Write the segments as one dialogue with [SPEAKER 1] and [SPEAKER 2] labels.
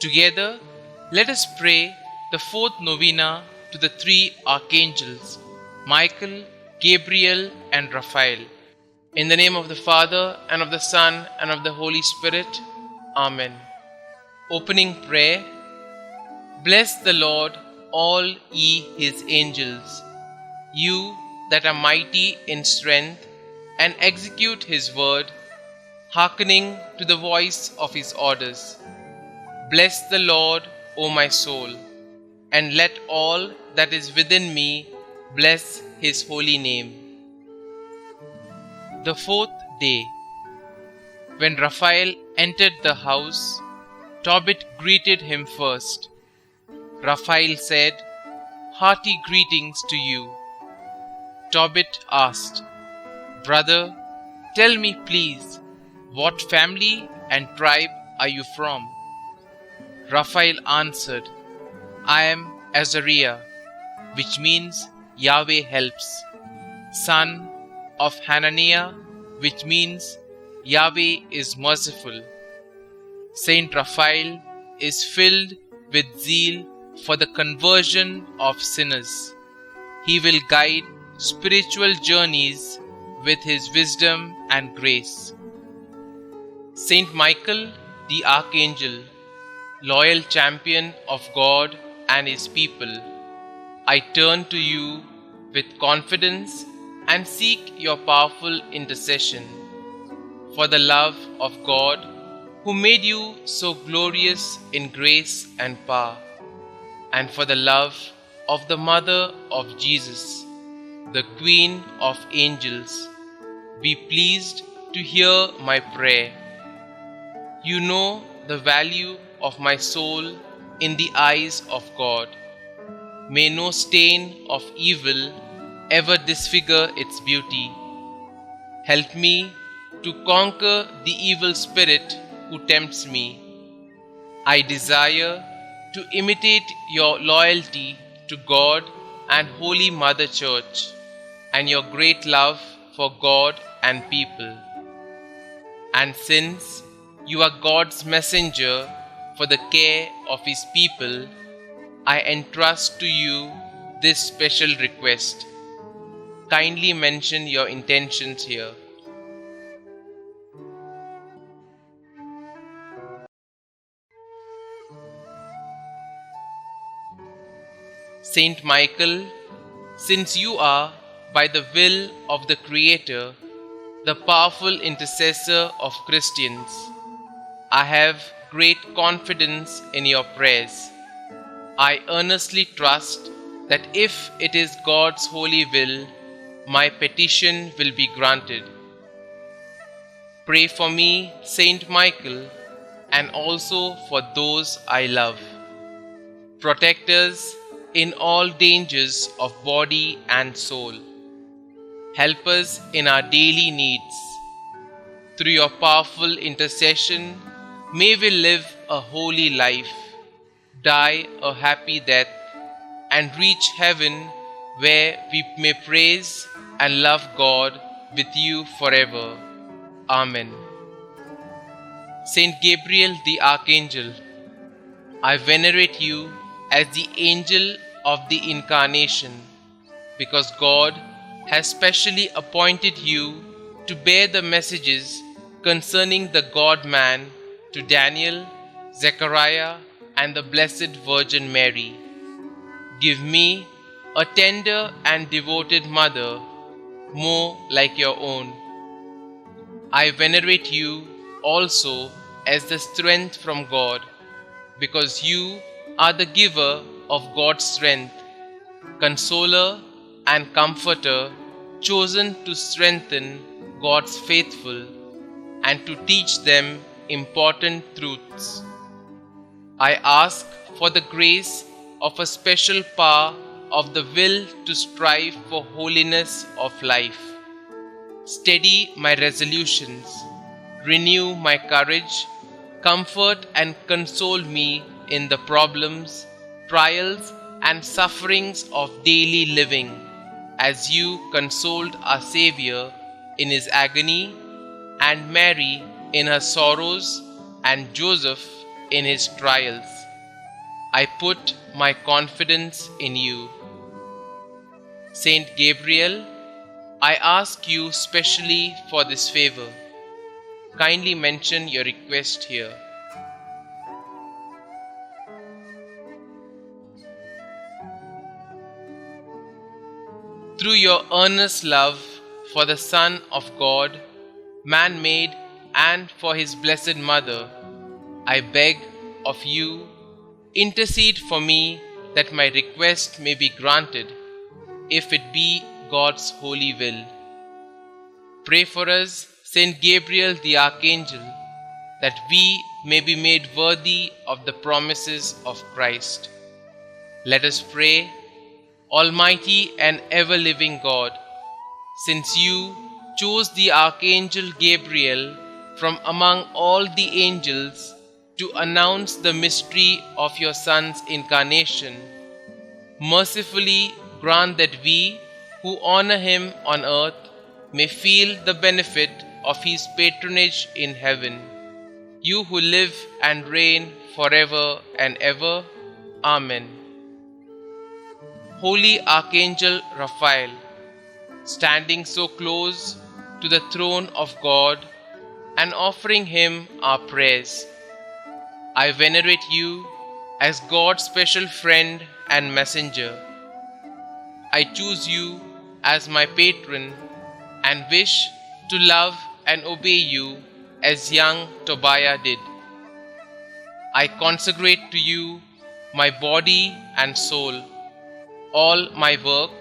[SPEAKER 1] Together, let us pray the fourth novena to the three Archangels, Michael, Gabriel, and Raphael. In the name of the Father, and of the Son, and of the Holy Spirit. Amen. Opening prayer. Bless the Lord, all ye his angels, you that are mighty in strength, and execute his word, hearkening to the voice of his orders. Bless the Lord, O my soul, and let all that is within me bless his holy name. The fourth day. When Raphael entered the house, Tobit greeted him first. Raphael said, "Hearty greetings to you." Tobit asked, "Brother, tell me please, what family and tribe are you from?" Raphael answered, "I am Azariah, which means Yahweh helps, son of Hananiah, which means Yahweh is merciful." Saint Raphael is filled with zeal for the conversion of sinners. He will guide spiritual journeys with his wisdom and grace. Saint Michael, the Archangel, loyal champion of God and his people, I turn to you with confidence and seek your powerful intercession. For the love of God, who made you so glorious in grace and power, and for the love of the Mother of Jesus, the Queen of Angels, be pleased to hear my prayer. You know the value of my soul in the eyes of God. May no stain of evil ever disfigure its beauty. Help me to conquer the evil spirit who tempts me. I desire to imitate your loyalty to God and Holy Mother Church, and your great love for God and people. And since you are God's messenger for the care of his people, I entrust to you this special request. Kindly mention your intentions here. Saint Michael, since you are, by the will of the Creator, the powerful intercessor of Christians, I have great confidence in your prayers. I earnestly trust that if it is God's holy will, my petition will be granted. Pray for me, Saint Michael, and also for those I love. Protect us in all dangers of body and soul. Help us in our daily needs. Through your powerful intercession, may we live a holy life, die a happy death, and reach heaven, where we may praise and love God with you forever. Amen. Saint Gabriel the Archangel, I venerate you as the angel of the Incarnation, because God has specially appointed you to bear the messages concerning the God-man to Daniel, Zechariah, and the Blessed Virgin Mary. Give me a tender and devoted mother, more like your own. I venerate you also as the strength from God, because you are the giver of God's strength, consoler and comforter, chosen to strengthen God's faithful and to teach them important truths. I ask for the grace of a special power of the will to strive for holiness of life. Steady my resolutions, renew my courage, comfort and console me in the problems, trials, and sufferings of daily living, as you consoled our Xavier in his agony, and Mary in her sorrows, and Joseph in his trials. I put my confidence in you. Saint Gabriel, I ask you specially for this favor. Kindly mention your request here. Through your earnest love for the Son of God, man-made, and for his blessed Mother, I beg of you, intercede for me that my request may be granted, if it be God's holy will. Pray for us, Saint Gabriel the Archangel, that we may be made worthy of the promises of Christ. Let us pray. Almighty and ever-living God, since you chose the Archangel Gabriel from among all the angels to announce the mystery of your Son's incarnation, mercifully grant that we who honor him on earth may feel the benefit of his patronage in heaven. You who live and reign forever and ever. Amen. Holy Archangel Raphael, standing so close to the throne of God and offering him our prayers, I venerate you as God's special friend and messenger. I choose you as my patron and wish to love and obey you as young Tobiah did. I consecrate to you my body and soul, all my work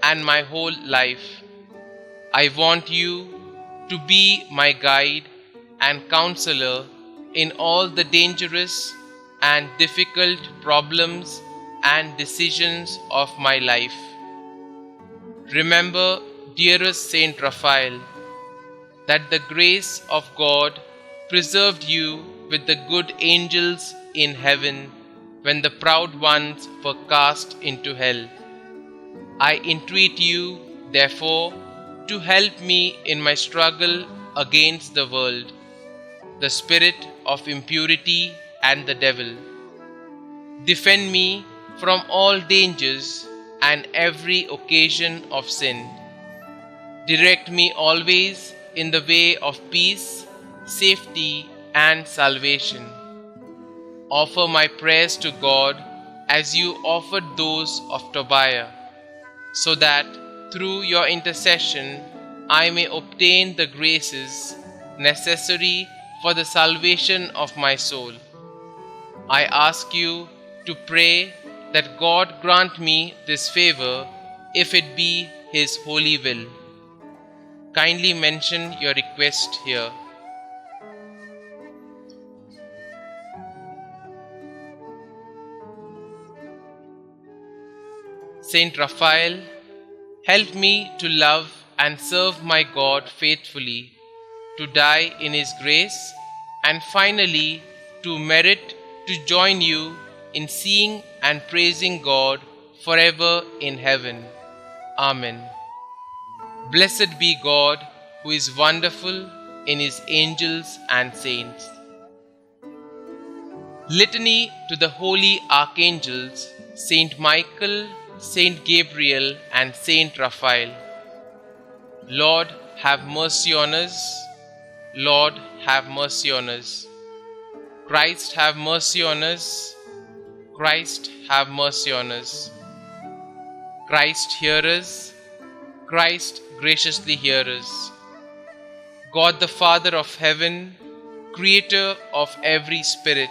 [SPEAKER 1] and my whole life. I want you to be my guide and counselor in all the dangerous and difficult problems and decisions of my life. Remember, dearest Saint Raphael, that the grace of God preserved you with the good angels in heaven when the proud ones were cast into hell. I entreat you, therefore, to help me in my struggle against the world, the spirit of impurity, and the devil. Defend me from all dangers and every occasion of sin. Direct me always in the way of peace, safety, and salvation. Offer my prayers to God as you offered those of Tobiah, so that through your intercession I may obtain the graces necessary for the salvation of my soul. I ask you to pray that God grant me this favor, if it be his holy will. Kindly mention your request here. Saint Raphael, help me to love and serve my God faithfully, to die in his grace, and finally to merit to join you in seeing and praising God forever in heaven. Amen. Blessed be God, who is wonderful in his angels and saints. Litany to the holy archangels, Saint Michael, Saint Gabriel, and Saint Raphael. Lord, have mercy on us. Lord, have mercy on us. Christ, have mercy on us. Christ, have mercy on us. Christ, hear us. Christ, graciously hear us. God the Father of heaven, creator of every spirit,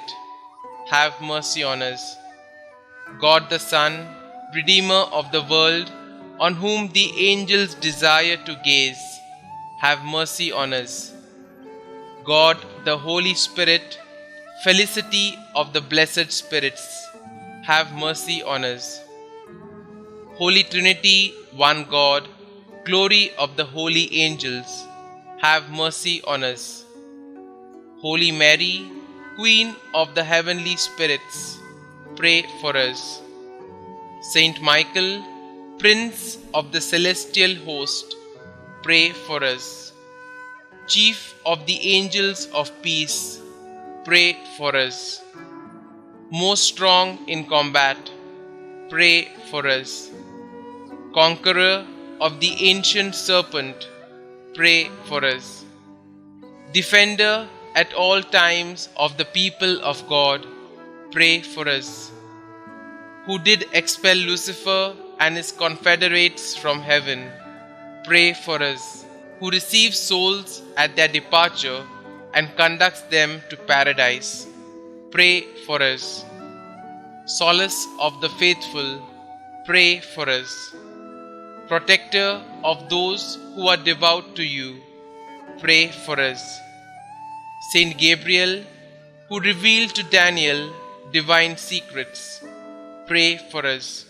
[SPEAKER 1] have mercy on us. God the Son, Redeemer of the world, on whom the angels desire to gaze, have mercy on us. God the Holy Spirit, felicity of the blessed spirits, have mercy on us. Holy Trinity, one God, glory of the holy angels, have mercy on us. Holy Mary, Queen of the heavenly spirits, pray for us. Saint Michael, Prince of the celestial host, pray for us. Chief of the angels of peace, pray for us. Most strong in combat, pray for us. Conqueror of the ancient serpent, pray for us. Defender at all times of the people of God, pray for us. Who did expel Lucifer and his confederates from heaven, pray for us. Who receives souls at their departure and conducts them to paradise, pray for us. Solace of the faithful, pray for us. Protector of those who are devout to you, pray for us. Saint Gabriel, who revealed to Daniel divine secrets, pray for us.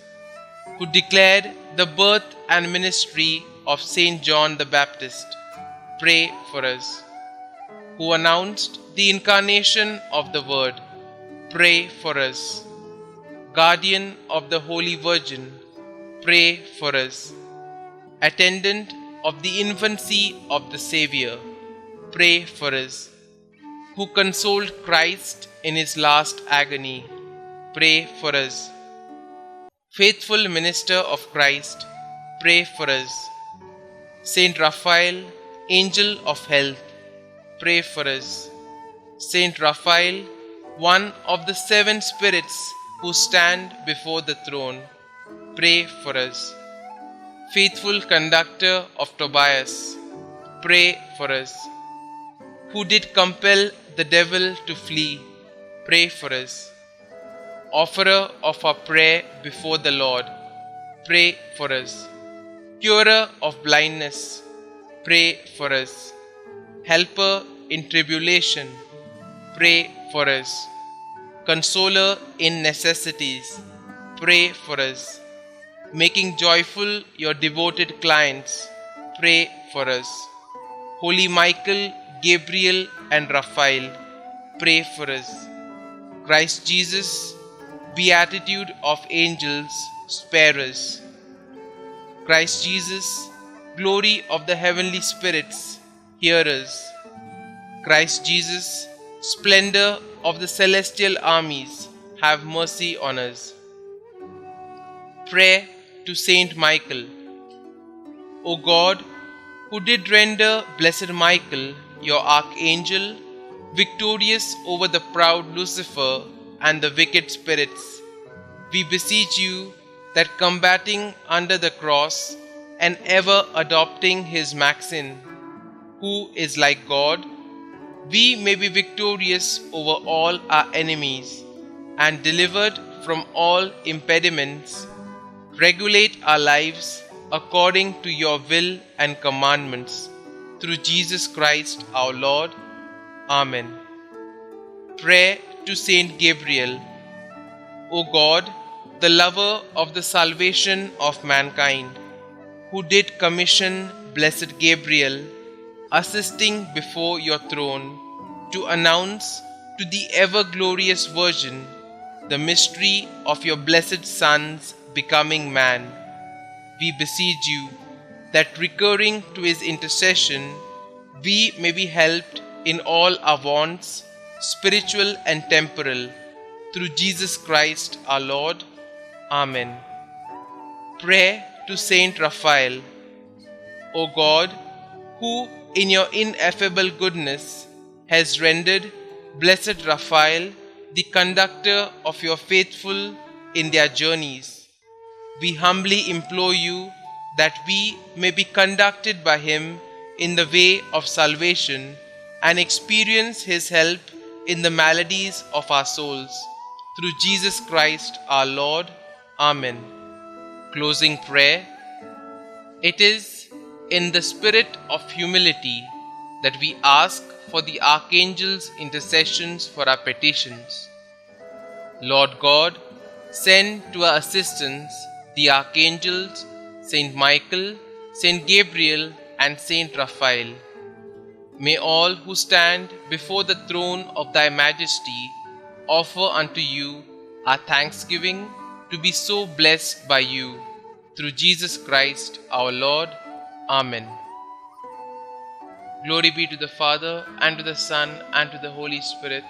[SPEAKER 1] Who declared the birth and ministry of Saint John the Baptist, pray for us. Who announced the incarnation of the Word, pray for us. Guardian of the Holy Virgin, pray for us. Attendant of the infancy of the Xavier, pray for us. Who consoled Christ in his last agony, pray for us. Faithful minister of Christ, pray for us. Saint Raphael, angel of health, pray for us. Saint Raphael, one of the 7 spirits who stand before the throne, pray for us. Faithful conductor of Tobias, pray for us. Who did compel the devil to flee, pray for us. Offerer of our prayer before the Lord, pray for us. Curer of blindness, pray for us. Helper in tribulation, pray for us. Consoler in necessities, pray for us. Making joyful your devoted clients, pray for us. Holy Michael, Gabriel and Raphael, pray for us. Christ Jesus, Beatitude of angels, spare us. Christ Jesus, glory of the heavenly spirits, hear us. Christ Jesus, splendor of the celestial armies, have mercy on us. Prayer to Saint Michael. O God, who did render blessed Michael, your archangel, victorious over the proud Lucifer and the wicked spirits, we beseech you that combating under the cross and ever adopting his maxim, who is like God, we may be victorious over all our enemies and delivered from all impediments, regulate our lives according to your will and commandments, through Jesus Christ our Lord. Amen. Prayer to Saint Gabriel. O God, the lover of the salvation of mankind, who did commission blessed Gabriel, assisting before your throne, to announce to the ever-glorious Virgin the mystery of your blessed Son's becoming man, we beseech you that, recurring to his intercession, we may be helped in all our wants, spiritual and temporal, through Jesus Christ our Lord. Amen. Prayer to Saint Raphael. O God, who in your ineffable goodness has rendered blessed Raphael the conductor of your faithful in their journeys, we humbly implore you that we may be conducted by him in the way of salvation and experience his help in the maladies of our souls. Through Jesus Christ our Lord. Amen. Closing prayer. It is in the spirit of humility that we ask for the Archangels' intercessions for our petitions. Lord God, send to our assistance the Archangels, Saint Michael, Saint Gabriel, and Saint Raphael. May all who stand before the throne of thy majesty offer unto you our thanksgiving to be so blessed by you. Through Jesus Christ our Lord. Amen. Glory be to the Father, and to the Son, and to the Holy Spirit,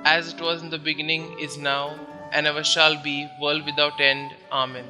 [SPEAKER 1] as it was in the beginning, is now, and ever shall be, world without end. Amen.